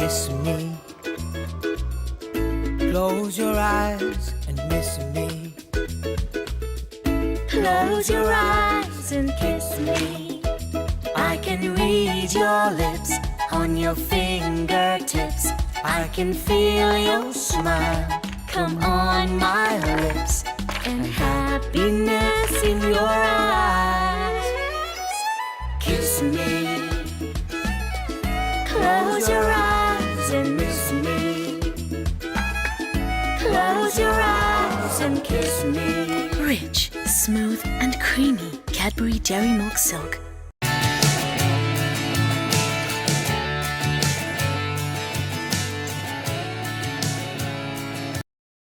kiss me. Close your eyes and miss me. Close your eyes and kiss me. I can read your lips on your fingertips. I can feel your smile come on my lips, and happiness in your eyes. Kiss me. Close your eyes and miss me. Close your eyes and kiss me. Rich, smooth and creamy Cadbury Dairy Milk Silk.